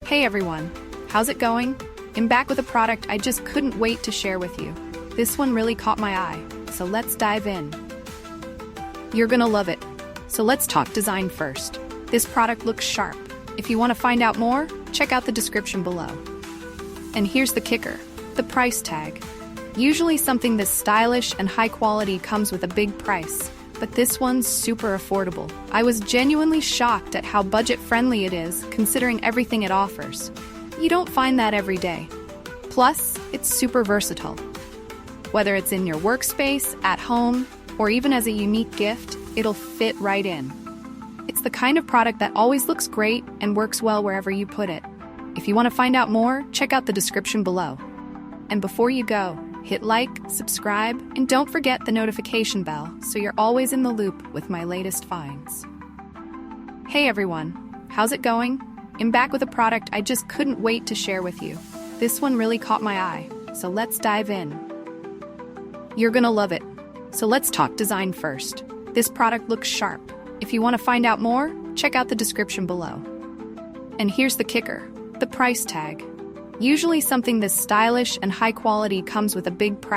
Hey everyone, how's it going? I'm back with a product I just couldn't wait to share with you. This one really caught my eye, so let's dive in. You're gonna love it. So let's talk design first. This product looks sharp. If you want to find out more, check out the description below. And here's the kicker, the price tag. Usually something this stylish and high quality comes with a big price, but this one's super affordable. I was genuinely shocked at how budget-friendly it is, considering everything it offers. You don't find that every day. Plus, it's super versatile. Whether it's in your workspace, at home, or even as a unique gift, it'll fit right in. It's the kind of product that always looks great and works well wherever you put it. If you want to find out more, check out the description below. And before you go, hit like, subscribe, and don't forget the notification bell so you're always in the loop with my latest finds. Hey everyone, how's it going? I'm back with a product I just couldn't wait to share with you. This one really caught my eye, so let's dive in. You're gonna love it. So let's talk design first. This product looks sharp. If you want to find out more, check out the description below. And here's the kicker, the price tag. Usually something this stylish and high quality comes with a big price.